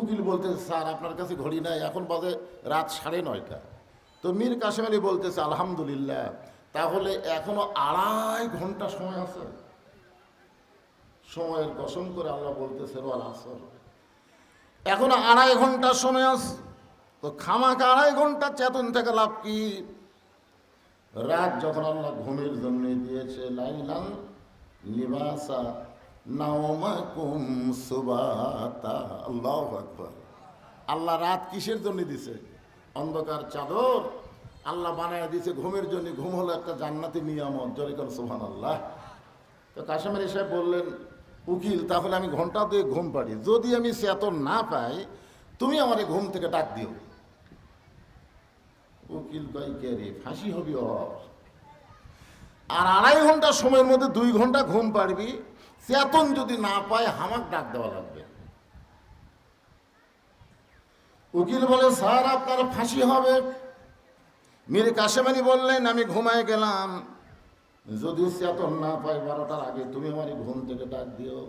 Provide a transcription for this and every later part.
উকিল বলতেছে, স্যার আপনার কাছে ঘড়ি নাই, এখন বাজে রাত 9:30। তো মীর কাসেম আলী বলতেছে, আলহামদুলিল্লাহ, তাহলে এখনো 2.5 ঘন্টা সময় আছে। সময়ের কসম করে আল্লাহ বলতেছে ওয়াল আসর, এখনো 2.5 ঘন্টা সময় আছে। তো খামাকা 2.5 ঘন্টা চেতন থেকে লাভ কি? রাত যখন আল্লাহ ঘুমের জন্য দিয়েছে, লাইলান লিবাসা নাওমাকুম সুবাতা, আল্লাহু আকবার। আল্লাহ রাত কিসের জন্য দিছে? অন্ধকার চাদর আল্লাহ বানায় দিয়েছে ঘুমের জন্য। ঘুম হলো একটা জান্নাতি নিয়ামত, জোরে করে সুবহানাল্লাহ। তো কাসেম আলী সাহেব বললেন, উকিল তাহলে আমি ঘন্টা 2 ঘুম পাড়ি, যদি আমি চেতন না পাই তুমি আমার ঘুম থেকে ডাক দিও। উকিল কয়, কে রে, ফাঁসি হবি ওর। আর 2.5 ঘন্টা সময়ের মধ্যে 2 ঘন্টা ঘুম পাড়বি, চেতন যদি না পায় হামাক ডাক দেওয়া লাগবে। উকিল বলে, স্যার আপনার ফাঁসি হবে। মীর কাসেম আলী বললেন, আমি ঘুমায় গেলাম, যদি চেতন না পাই 12টার আগে তুমি আমার ঘুম থেকে ডাক দিও।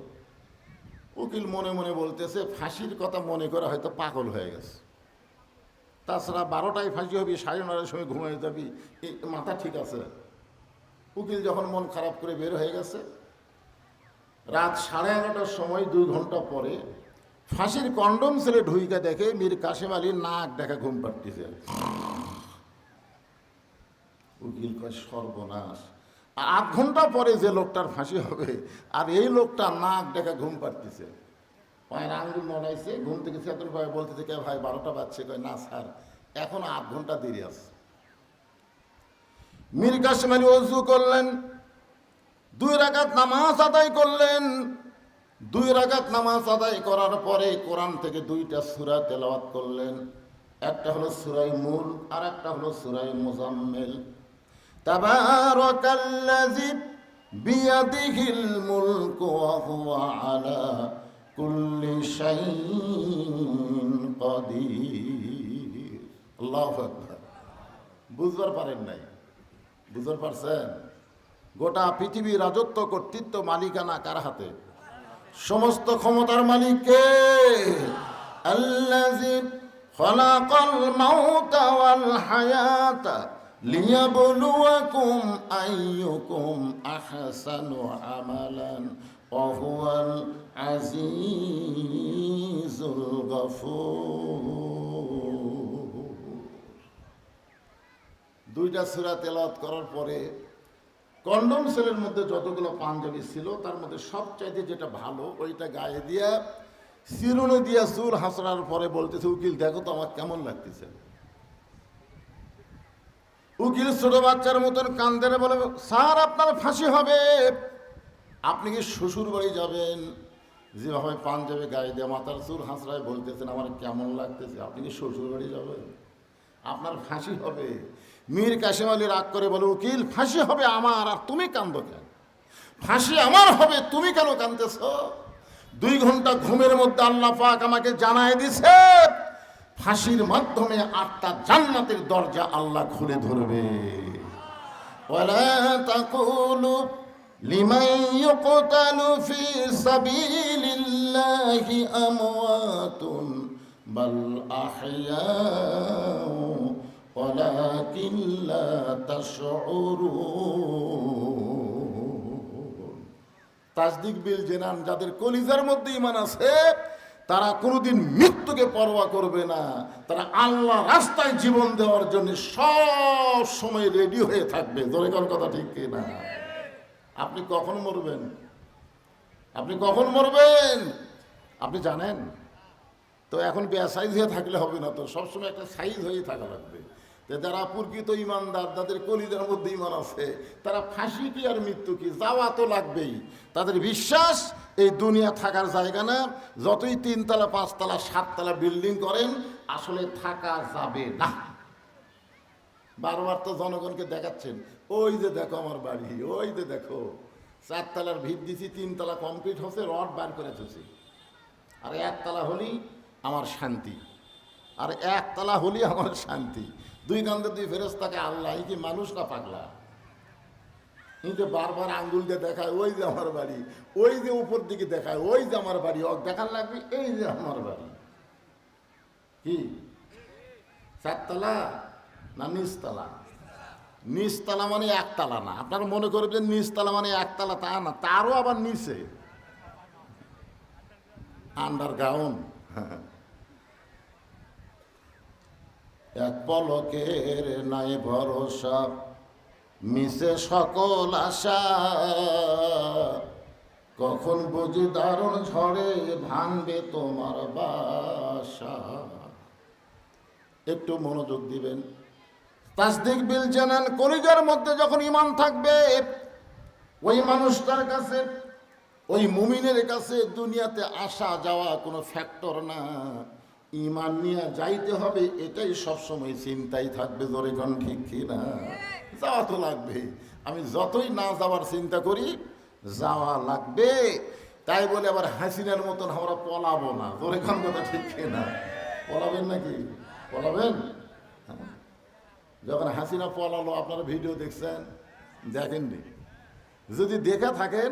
উকিল মনে মনে বলতেছে, ফাঁসির কথা মনে করে হয়তো পাগল হয়ে গেছে। তাছাড়া 12টায় ফাঁসি হবি, 9:30টার সময় ঘুমিয়ে যাবি, এই মাথা ঠিক আছে? উকিল যখন মন খারাপ করে বের হয়ে গেছে, রাত 11:30টার সময় 2 ঘন্টা পরে ফাঁসির কন্ডম ছেলে ঢুইকা দেখে মীর কাসেম আলীর নাক দেখা ঘুম পাড়তেছে। উকিল কয়, সর্বনাশ, 8 ঘন্টা পরে যে লোকটার ফাঁসি হবে আর এই লোকটা নাক দেখা ঘুম পাড়তেছে। পায়ের আঙ্গুল নড়াইছে, ঘুম থেকে চেতন পায়, বলতেছে, কে ভাই 12টা বাজছে? কয়, না স্যার, এখন 8 ঘন্টা দেরি আছে। মীর কাসেম আলী ওযু করলেন, 2 রাকাত নামাজ আদায় করলেন। 2 রাকাত নামাজ আদায় করার পরে কোরআন থেকে 2টা সূরা তেলাওয়াত করলেন। একটা হলো সূরা মুলক আর একটা হলো সূরা মুজাম্মিল। তাবারাকাল্লাযী বিয়াদিহিল মুলকু ওয়া হুয়া আলা কুল্লি শাইইন কাদির। আল্লাহু আকবার। বুঝবার পারেন নাই? বুঝতে পারছেন? গোটা পৃথিবীর রাজত্ব, কর্তৃত্ব, মালিকানা কার হাতে? সমস্ত ক্ষমতার মালিক কে? আল্লাযী খালাকাল মাউতা ওয়াল হায়াতা লিয়াবলুয়াকুম আইয়ুকুম আহসানু আমালান ওয়া হুয়াল আজিজুল গফুর। 2টা সূরা তেলাওয়াত করার পরে কন্ডম সেলের মধ্যে যতগুলো পাঞ্জাবি ছিল তার মধ্যে সবচাইতে যেটা ভালো ওইটা গায়ে দিয়া চিরুনি দিয়া চুল হাসড়ার পরে বলতেছে, উকিল দেখো তো আমার কেমন লাগতেছে। উকিল ছোট বাচ্চার মতন কান্দে বলে, স্যার আপনার ফাঁসি হবে। আপনি কি শ্বশুর বাড়ি যাবেন? যেভাবে পাঞ্জাবি গায়ে দিয়ে মাথার চুল হাসড়ায় বলতেছেন আমার কেমন লাগতেছে, আপনি কি শ্বশুর বাড়ি যাবেন? আপনার ফাঁসি হবে। মীর কাসেম আলী রাগ করে বলে, উকিল ফাঁসি হবে আমার, আর তুমি কান্দো কেন? ফাঁসি আমার হবে, তুমি কেন কান্দতেছ? 2 ঘন্টা ঘুমের মধ্যে আল্লাহ পাক আমাকে জানায় দিছে, ফাঁসির মাধ্যমে 8টা জান্নাতের দরজা আল্লাহ খুলে ধরবে। ওয়ালা তাকুলু লিমান ইউকতালু ফি সাবিলিল্লাহি আমওয়াতুন বাল আহইয়াউ ওয়ালাকিন লা তাশউরুন। তাসদিক বিল জিনান, যাদের কলিজার মধ্যে ঈমান আছে তারা কোনোদিন মৃত্যুকে পরোয়া করবে না। তারা আল্লাহ রাস্তায় জীবন দেওয়ার জন্য সব সময় রেডি হয়ে থাকবে। জোরে কোন কথা ঠিক কি না? আপনি কখন মরবেন? আপনি কখন মরবেন আপনি জানেন তো? এখন বেসাইজ হয়ে থাকলে হবে না তো, সবসময় একটা সাইজ হয়ে থাকা লাগবে। যারা প্রকৃত ইমানদার, যাদের কলিজার মধ্যে ঈমান আছে, তারা ফাঁসি কি আর মৃত্যু কি, যাওয়া তো লাগবেই। তাদের বিশ্বাস এই দুনিয়া থাকার জায়গা না, যতই 3 তলা 5 তলা 7 তলা বিল্ডিং করেন আসলে থাকা যাবে না। বারবার তো জনগণকে দেখাচ্ছেন, ওই যে দেখো আমার বাড়ি, ওই যে দেখো 4 তলার ভিত দিছি, 3 তলা কমপ্লিট হচ্ছে, রড বার করে দিয়েছি, আর 1 তলা হলেই আমার শান্তি, আর 1 তলা হলেই আমার শান্তি। 2 কান্দে 2 ফেরেশতাকে আল্লাহ কি মানুষ না পাগলা? কিন্তু বারবার আঙ্গুল দিয়ে দেখায়, ওই যে আমার বাড়ি, ওই যে উপর দিকে দেখায়, ওই যে আমার বাড়ি, দেখার লাগবে এই যে আমার বাড়ি। কি চারতলা না নিচতলা? নিচতলা মানে একতলা না। আপনারা মনে করবেন নিচতলা মানে একতলা, তা না, তারও আবার নিচে আন্ডারগ্রাউন্ড। এক পলকের নাই ভরসা, মিশে সকল আশা, কখন বুঝি দারুণ ঝড়ে ভাঙবে তোমার বাসা। একটু মনোযোগ দিবেন। তাসদিক বিল জানান, কলিজার মধ্যে যখন ঈমান থাকবে, ওই মানুষটার কাছে, ওই মুমিনের কাছে দুনিয়াতে আসা যাওয়া কোনো ফ্যাক্টর না। ঈমান নিয়ে যাইতে হবে, এটাই সবসময় চিন্তাই থাকবে। জোরে কোন ঠিক কি না? যাওয়া তো লাগবে। আমি যতই না যাওয়ার চিন্তা করি, যাওয়া লাগবে। তাই বলে আবার হাসিনার মতন আমরা পলাবো না। জোরে কোন কথা ঠিক কি না? পলাবেন নাকি? পলাবেন? যখন হাসিনা পলালো, আপনারা ভিডিও দেখছেন? দেখেননি? যদি দেখে থাকেন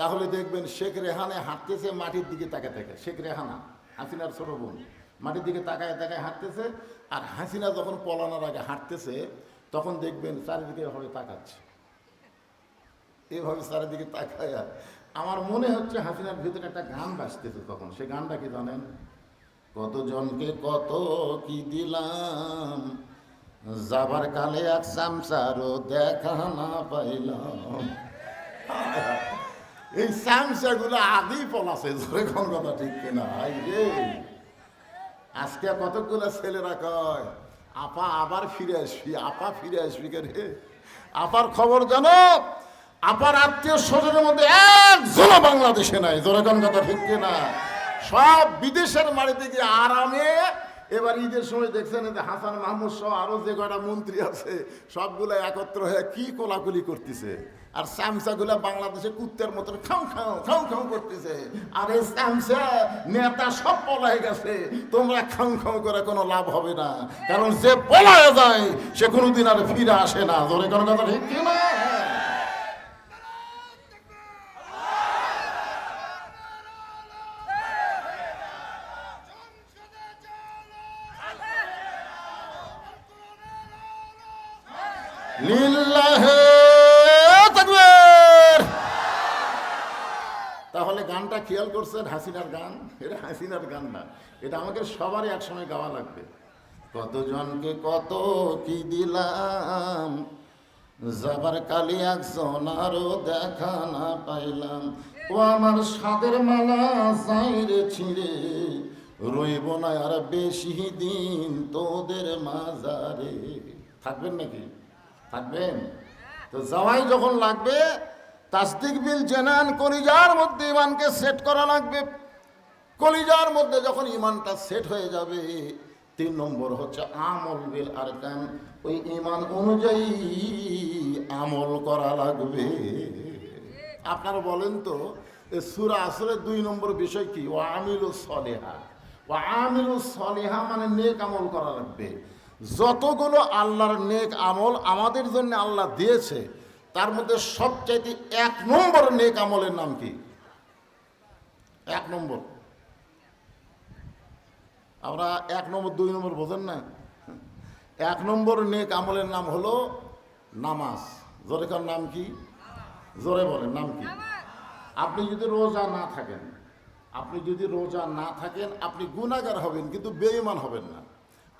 তাহলে দেখবেন শেখ রেহানে হাঁটতেছে মাটির দিকে তাকায় থাকে। শেখ রেহানা, হাসিনার ছোট বোন, মাটির দিকে তাকায় তাকায় হাঁটতেছে। আর হাসিনা যখন পলানোর আগে হাঁটতেছে, তখন দেখবেন চারিদিকে এভাবে তাকাচ্ছে, এভাবে চারিদিকে তাকায়। আমার মনে হচ্ছে হাসিনার ভিতরে একটা গান বাজতেছে তখন। সে গানটা কি জানেন? কতজনকে কত কি দিলাম, যাবার কালে এক চামচারও দেখা না পাইলাম। এই চামচাগুলো আগেই পলাছে। জোরে কোন কথা ঠিক কিনা? আজকে কতগুলো ছেলেরা কয়, আপা আবার ফিরে আসবি, আপা ফিরে আসবি কে রে? আপার খবর জানো? আপার আত্মীয় স্বজনের মধ্যে একজনও বাংলাদেশে নাই। জোরে কোন কথা ঠিক কিনা? সব বিদেশের মাটিতে গিয়ে আরামে। এবার ঈদের সময় দেখছেন হাসান মাহমুদ সহ আরো যে কয়টা মন্ত্রী আছে, সবগুলো একত্র হয়ে কি কোলাকুলি করতেছে। আর চামচাগুলা বাংলাদেশে কুত্তের মতন খাও খাও খাও খাও করতেছে। আর এই চামচা নেতা সব পলায় গেছে। তোমরা খাও খাও করে কোনো লাভ হবে না, কারণ যে পলায় যায় সে কোনোদিন আর ফিরে আসে না। ধরে কোনো কথা ঠিক কিনা? তাহলে গানটা খেয়াল করছেন? হাসিনার গান। এটা হাসিনার গান না, এটা আমাকে সবারই একসময় গাওয়া লাগবে। কতজনকে কত কি দিলাম, যাবার কালি একজন আরো দেখা না পাইলাম। ও আমার সাদের মালা চাইরে ছিঁড়ে, রইব না আর বেশি দিন তোদের মাজারে। থাকবেন নাকি? থাকবেন তো। যাওয়াই যখন লাগবে, তাসদিক বিল জানান, কলিজার মধ্যে ঈমানকে সেট করা লাগবে। কলিজার মধ্যে যখন ঈমানটা সেট হয়ে যাবে, 3 নম্বর হচ্ছে আমল বিল আরকান। ওই ঈমান অনুযায়ী আমল করা লাগবে। আপনারা বলেন তো, সূরা আসরের 2 নম্বর বিষয় কি? ও আমিলুস সলিহা। ও আমিলুস সলিহা মানে নেক আমল করা লাগবে। যতগুলো আল্লাহর নেক আমল আমাদের জন্য আল্লাহ দিয়েছে, তার মধ্যে সবচাইতে 1 নম্বর নেক আমলের নাম কি? 1 নম্বর। আমরা 1 নম্বর 2 নম্বর বোঝেন না? 1 নম্বর নেক আমলের নাম হলো নামাজ। জোরে কার নাম কি? জোরে বলেন নাম কি? আপনি যদি রোজা না থাকেন, আপনি গুনাহগার হবেন, কিন্তু বেঈমান হবেন না।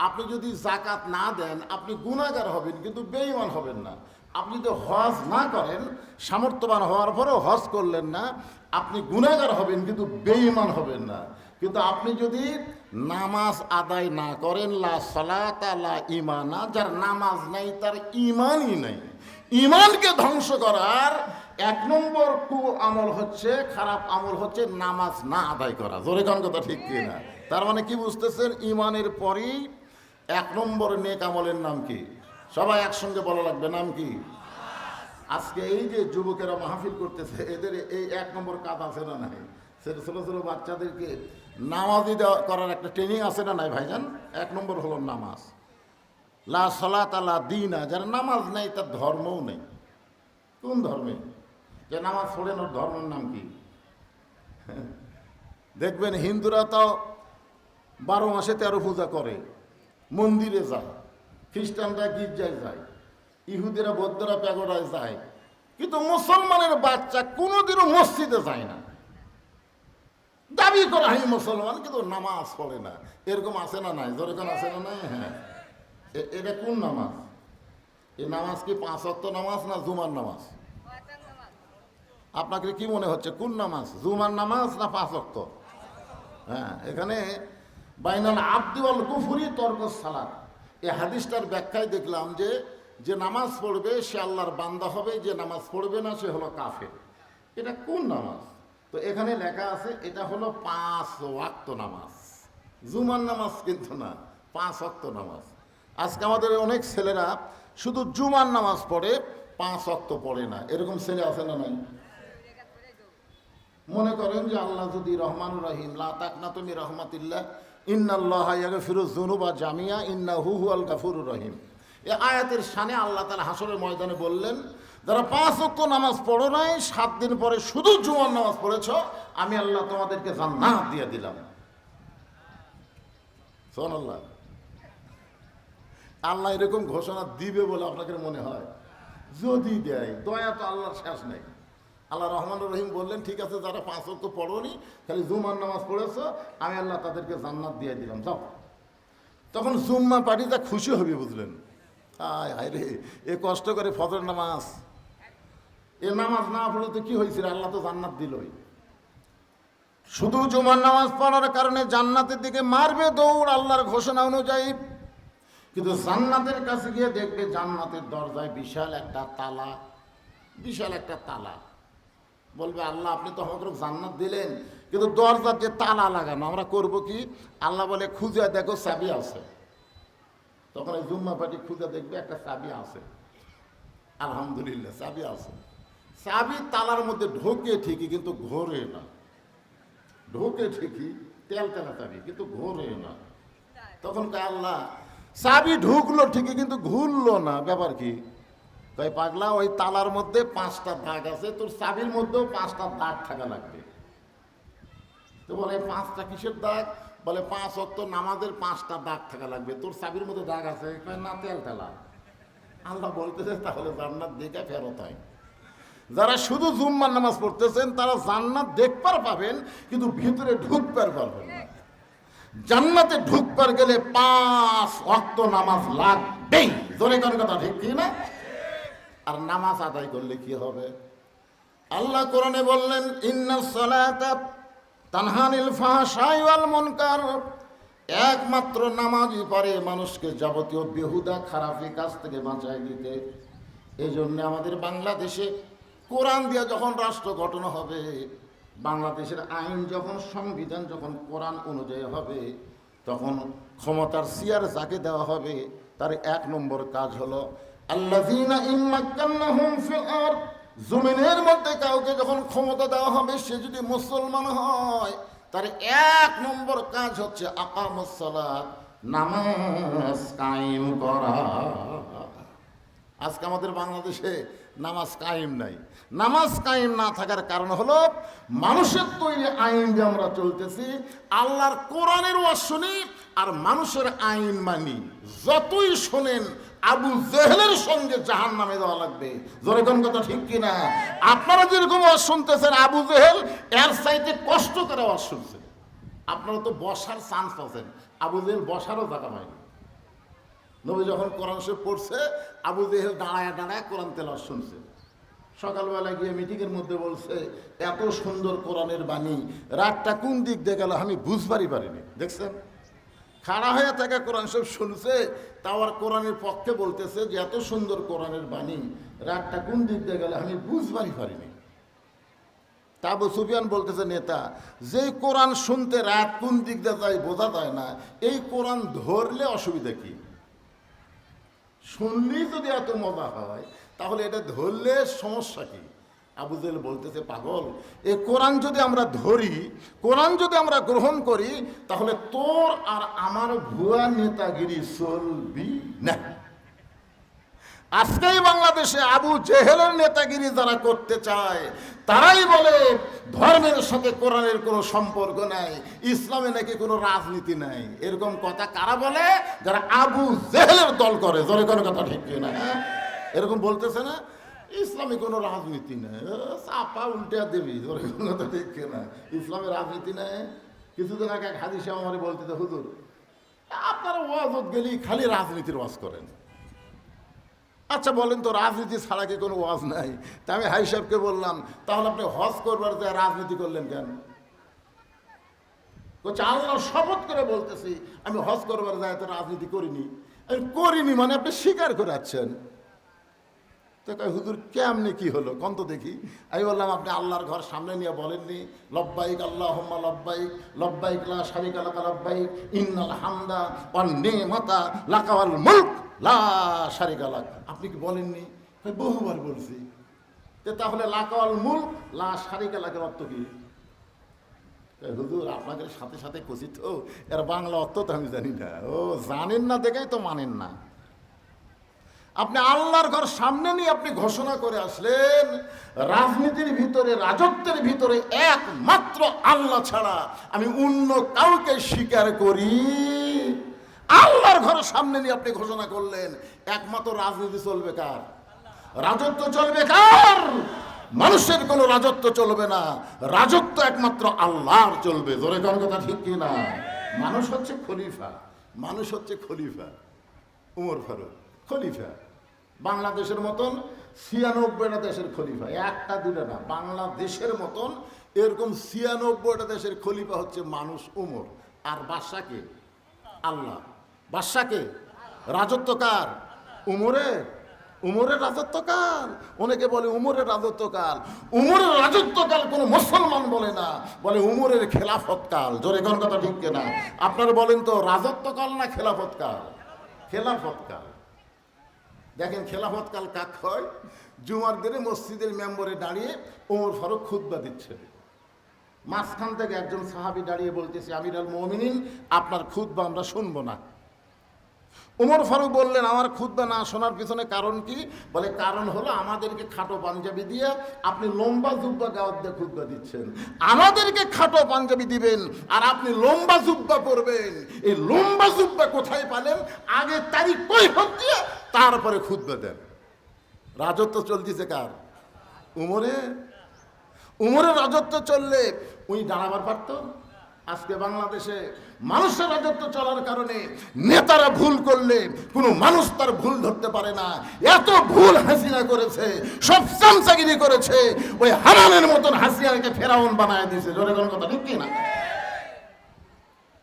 আপনি যদি যাকাত না দেন, আপনি গুনাহগার হবেন, কিন্তু বেঈমান হবেন না। আপনি যদি হজ না করেন, সামর্থ্যবান হওয়ার পরেও হজ করলেন না, আপনি গুনাহগার হবেন, কিন্তু বেঈমান হবেন না। কিন্তু আপনি যদি নামাজ আদায় না করেন, লা সালাতা লা ঈমানা, যার নামাজ নাই তার ঈমানই নাই। ঈমানকে ধ্বংস করার 1 নম্বর আমল হচ্ছে, খারাপ আমল হচ্ছে নামাজ না আদায় করা। জোরে কোন কথা ঠিক কিনা? তার মানে কি বুঝতেছেন? ঈমানের পরই 1 নম্বর নেক আমলের নাম কি? সবাই একসঙ্গে বলা লাগবে, নাম কি? আজকে এই যে যুবকেরা মাহফিল করতেছে, এদের এই 1 নম্বর কাজ আছে না নাই? ছোট ছোট বাচ্চাদেরকে নামাজি করার একটা ট্রেনিং আছে না নাই ভাইজান? 1 নম্বর হলো নামাজ। লা সালাতা লা দীনা, যার নামাজ নাই তার ধর্মও নেই। কোন ধর্মে? যে নামাজ পড়েন ওর ধর্মের নাম কি? দেখবেন হিন্দুরা তো 12 মাসে 13 পূজা করে, মন্দিরে যায়, খ্রিস্টানরা গির্জায় যায়, ইহুদিরা বৌদ্ধরা প্যাগোডায় যায়, কিন্তু মুসলমানের বাচ্চা কোনোদিনও মসজিদে যায় না। দাবি করে আমি মুসলমান, কিন্তু নামাজ পড়ে না। এরকম আছে না নাই? যেরকম আছে না নাই? হ্যাঁ, এটা কোন নামাজ? এই নামাজ কি 5 ওয়াক্ত নামাজ না জুমার নামাজ? আপনাকে কি মনে হচ্ছে কোন নামাজ, জুমার নামাজ না 5 ওয়াক্ত? হ্যাঁ, এখানে বাইনাল আবদি ওয়াল কুফরি তরকুস সালাত, এই হাদিসটার ব্যাখ্যায় দেখলাম যে নামাজ পড়বে সে আল্লাহর বান্দা হবে, যে নামাজ পড়বে না সে হলো কাফের। এটা কোন নামাজ? তো এখানে লেখা আছে এটা হলো 5 ওয়াক্ত নামাজ, জুমার নামাজ কিন্তু না, 5 ওয়াক্ত নামাজ। আজকে আমাদের অনেক ছেলেরা শুধু জুমার নামাজ পড়ে, 5 ওয়াক্ত পড়ে না। এরকম ছেলে আছে না নাই? মনে করেন যে আল্লাহ যদি রহমানুর রহিম, লা তাকনাতু মির রাহমাতিল্লাহ ইন্নাল্লাহা ইয়াগফিরুয যুনুবা জামিয়া ইন্নাহু হুয়াল গাফুরুর রহিম, এই আয়াতের শানে আল্লাহ তাআলা হাসরের ময়দানে বললেন, যারা 5 ওয়াক্ত নামাজ পড়ো নাই, 7 দিন পরে শুধু জুমার নামাজ পড়েছো, আমি আল্লাহ তোমাদেরকে জান্নাত দিয়ে দিলাম। সুবহানাল্লাহ। আল্লাহ এরকম ঘোষণা দিবে বলে আপনাদের মনে হয়? যদি দেয়, দয়া তো আল্লাহর শেষ নেই। আল্লাহ রহমানুর রহিম বললেন, ঠিক আছে, যারা 5 ওয়াক্ত পড়োনি, খালি জুমার নামাজ পড়েছো, আমি আল্লাহ তাদেরকে জান্নাত দিয়ে দিলাম, যাও। তখন জুম্মা পার্টিটা খুশি হবে, বুঝলেন? আয় হায় রে, এ কষ্ট করে ফজর নামাজ, এ নামাজ না পড়লে তো কি হয়েছিল, আল্লাহ তো জান্নাত দিলই। শুধু জুমার নামাজ পড়ার কারণে জান্নাতের দিকে মারবে দৌড় আল্লাহর ঘোষণা অনুযায়ী, কিন্তু জান্নাতের কাছে গিয়ে দেখবে জান্নাতের দরজায় বিশাল একটা তালা, বিশাল একটা তালা। বলবে, আল্লাহ আপনি তো আমাকে জান্নাত দিলেন, কিন্তু দরজার যে তালা লাগানো, আমরা করব কি? আল্লাহ বলে, খুঁজে দেখো চাবি আছে। তখন এই জুম্মা পার্টি খুঁজে দেখবে একটা চাবি আছে, আলহামদুলিল্লাহ চাবি আছে। চাবি তালার মধ্যে ঢোকে ঠিকই, কিন্তু ঘোরে না। ঢোকে ঠিকই, তেল তেলা চাবি, কিন্তু ঘোরে না। তখন কে আল্লাহ, চাবি ঢুকলো ঠিকই কিন্তু ঘুরলো না, ব্যাপার কি? তাই পাগলা, ওই তালার মধ্যে 5টা দাগ আছে, তোর চাবির মধ্যেও 5টা দাগ থাকা লাগবে। তো বলে, 5টা কিসের দাগ? বলে 5 ওয়াক্ত নামাজের 5টা দাগ থাকা লাগবে। তোর চাবির মধ্যে দাগ আছে না, তেল তেলা। আল্লাহ বলতেছে, তাহলে জান্নাত দেখে ফেরত হয়। যারা শুধু জুম্মার নামাজ পড়তেছেন তারা জান্নাত দেখবার পাবেন, কিন্তু ভিতরে ঢুকবার পারবেন না। জান্নাতে ঢুকবার গেলে 5 ওয়াক্ত নামাজ লাগবেই। জোরে কোন কথা, ঠিক কি না? আর নামাজ আদায় করলে কি হবে? আল্লাহ কোরআনে বললেন, ইন্নাস সালাতা তানহা আনিল ফাহশাই ওয়াল মুনকার, একমাত্র নামাজই পারে মানুষকে যাবতীয় বেহুদা খারাপি কাজ থেকে বাঁচায় দিতে। এই জন্য আমাদের বাংলাদেশে কোরআন দিয়ে যখন রাষ্ট্র গঠন হবে, বাংলাদেশের আইন যখন, সংবিধান যখন কোরআন অনুযায়ী হবে, তখন ক্ষমতার চেয়ার যাকে দেওয়া হবে তার 1 নম্বর কাজ হলো, আল্লাযীনা ইম্মাক্কান্নাহুম ফিল আরদ, জমিনের মধ্যে কাউকে যখন ক্ষমতা দেওয়া হবে, সে যদি মুসলমান হয়, তার 1 নম্বর কাজ হচ্ছে আকামুস সালাত, নামাজ কায়েম করা। আজকে আমাদের বাংলাদেশে নামাজ কায়েম নাই। নামাজ কায়েম না থাকার কারণ হলো, মানুষের তৈরি আইন যে আমরা চলতেছি, আল্লাহর কোরআনের ওয়াজ শুনি আর মানুষের আইন মানি। যতই শোনেন, আবু জেহেলের সঙ্গে জাহান্নামে দেওয়া লাগবে। জোরে কোন কথা, ঠিক কিনা? আপনারা যেরকম ওয়াজ শুনতেছেন, আবু জেহেল এর চাইতে কষ্ট করে ওয়াজ শুনছেন। আপনারা তো বসার চান্স পাচ্ছেন, আবু জেহেল বসারও জায়গা পায়নি। নবী যখন কোরআন শরীফ পড়ছে, আবু জেহেল দাঁড়ায় দাঁড়ায় কোরআন তেলাওয়াত শুনছে। সকালবেলা গিয়ে মিটিংয়ের মধ্যে বলছে, এত সুন্দর কোরআনের বাণী, রাতটা কোন দিক দিয়ে গেল আমি বুঝবারই পারিনি। দেখছেন, খাড়া হয়ে থাকা কোরআন শরীফ শুনছে, তাও আর কোরআনের পক্ষে বলতেছে যে এত সুন্দর কোরআনের বাণী, রাতটা কোন দিক দিয়ে গেল আমি বুঝবারই পারিনি। তা আবু সুফিয়ান বলতেছে, নেতা, যেই কোরআন শুনতে রাত কোন দিক দিয়ে যায় বোঝা যায় না, এই কোরআন ধরলে অসুবিধা কি? শুনলেই যদি এত মজা হয়, তাহলে এটা ধরলে সমস্যা কি? আবু জেহেল বলতেছে, পাগল, এই কোরআন যদি আমরা ধরি, কোরআন যদি আমরা গ্রহণ করি, তাহলে তোর আর আমার ভুয়া নেতাগিরি চলবি না। আজকেই বাংলাদেশে আবু জেহেলের নেতাগিরি যারা করতে চায় তারাই বলে ধর্মের সাথে কোরআনের কোনো সম্পর্ক নাই, ইসলামে নাকি কোনো রাজনীতি নাই। এরকম কথা কারা বলে? যারা আবু জেহেলের দল করে। জোরে কোনো কথা ঠিক না? এরকম বলতেছে না, ইসলামে কোনো রাজনীতি নেই, চাপা উল্টে দেবি। জোরে কোনো কথা ঠিক না? ইসলামে রাজনীতি নেই। কিছুদিন আগে এক হাদিসে আমার বলতে, হুজুর আপনারা ওয়াজত গেলেই খালি রাজনীতির ওয়াজ করেন। আচ্ছা বলেন তো, রাজনীতি ছাড়া কি কোনো ওয়াজ নাই? তা আমি হাই সাহেবকে বললাম, তাহলে আপনি হজ করবার যায় রাজনীতি করলেন কেন? বলছে আল্লাহ শপথ করে বলতেছি আমি হজ করবার যায় তো রাজনীতি করিনি। আমি করিনি মানে আপনি স্বীকার করে আছেন। তো হুজুর কেমনি কি হলো কন্ত দেখি। আমি বললাম আপনি আল্লাহর ঘর সামনে নিয়ে বলেননি লব্বাইক আল্লাহুম্মা লব্বাইক লব্বাইক লা শারীকা লাকা লব্বাইক ইন্নাল হামদা ওয়ান নি'মাতা লাকা ওয়াল মুলক লা শারীকা লাক? আপনি কি বলেননি? বহুবার বলছি। তাহলে লাকা ওয়াল মুলক লা শারীকা লাকের অর্থ কি? হুজুর আপনাদের সাথে সাথে কথিত এর বাংলা অর্থ তো আমি জানি না। ও জানেন না দেখেই তো মানেন না। আপনি আল্লাহর ঘর সামনে নিয়ে আপনি ঘোষণা করে আসলেন রাজনীতির ভিতরে রাজত্বের ভিতরে একমাত্র আল্লাহ ছাড়া আমি অন্য কাউকে স্বীকার করি। আল্লাহর ঘর সামনে নিয়ে আপনি ঘোষণা করলেন একমাত্র রাজনীতি চলবে কার? রাজত্ব চলবে কার? মানুষের কোনো রাজত্ব চলবে না, রাজত্ব একমাত্র আল্লাহর চলবে। জোরে কোন কথা ঠিক কি না? মানুষ হচ্ছে খলিফা, মানুষ হচ্ছে খলিফা। উমর ফারুক খলিফা। বাংলাদেশের মতন ৯৬টা দেশের খলিফা, একটা দুটা না, বাংলাদেশের মতন এরকম ৯৬টা দেশের খলিফা হচ্ছে মানুষ উমর। আর বাদশাকে আল্লাহ। বাদশাকে রাজত্ব কার? উমরের। উমরের রাজত্বকাল। অনেকে বলে উমরের রাজত্বকাল। উমরের রাজত্বকাল কোনো মুসলমান বলে না, বলে উমরের খেলাফতকাল। জোরে কোন কথা ঠিক না? আপনারা বলেন তো রাজত্বকাল না খেলাফতকাল? খেলাফতকাল। দেখেন খেলাফতকাল কাক হয়? জুমার দিনে মসজিদের মেম্বরে দাঁড়িয়ে ওমর ফারুক খুতবা দিচ্ছে, মাঝখান থেকে একজন সাহাবী দাঁড়িয়ে বলতেছে আমিরুল মুমিনিন আপনার খুতবা আমরা শুনবো না। ওমর ফারুক বললেন আমার খুতবা না শোনার পিছনে কারণ কি? বলে কারণ হলো আমাদেরকে খাটো পাঞ্জাবি দিয়ে আপনি লম্বা জুব্বা গাওয়াত দিয়ে খুতবা দিচ্ছেন, আমাদেরকে খাটো পাঞ্জাবি দিবেন আর আপনি লম্বা জুব্বা পরবেন। এই লম্বা জুব্বা কোথায় পালেন? আগে তারিখ কৈফিয়ত দিয়ে তারপরে খুতবা দেন। রাজত্ব চলতেছে কার? উমরের। উমরের রাজত্ব চললে উনি দাঁড়াবার পারত? আজকে বাংলাদেশে মানুষের রাজত্ব চলার কারণে নেতারা ভুল করলে কোনো মানুষ তার ভুল ধরতে পারে না। এত ভুল হাসিনা করেছে, সব চামচাগিরি করেছে, ওই হারানের মতন হাসিনাকে ফেরাউন বানায় দিয়েছে। জোরে কোন কথা ঠিক না?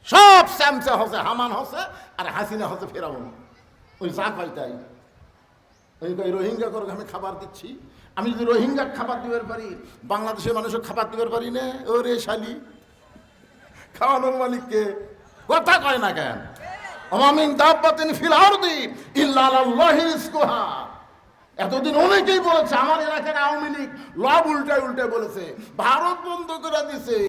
সব চামচা হচ্ছে, হামান হচ্ছে আর হাসিনা হচ্ছে ফেরাউন। ওই যা কয় তাই। ওই কই রোহিঙ্গা করে আমি খাবার দিচ্ছি, আমি যদি রোহিঙ্গা খাবার দিবার পারি বাংলাদেশের মানুষের খাবার দিবার পারি না? ওরে শালি, খাওয়ানোর মালিককে কথা কয় না কেন? আমিন দাব্বাতিন ফিল আরদি ইল্লা আলাল্লাহি রিজকুহা। এতদিন অনেকেই বলেছে আমার এলাকার আওয়ামী লীগ লব উল্টায় উল্টায় বলেছে, ভারত বন্ধ করে দিছে।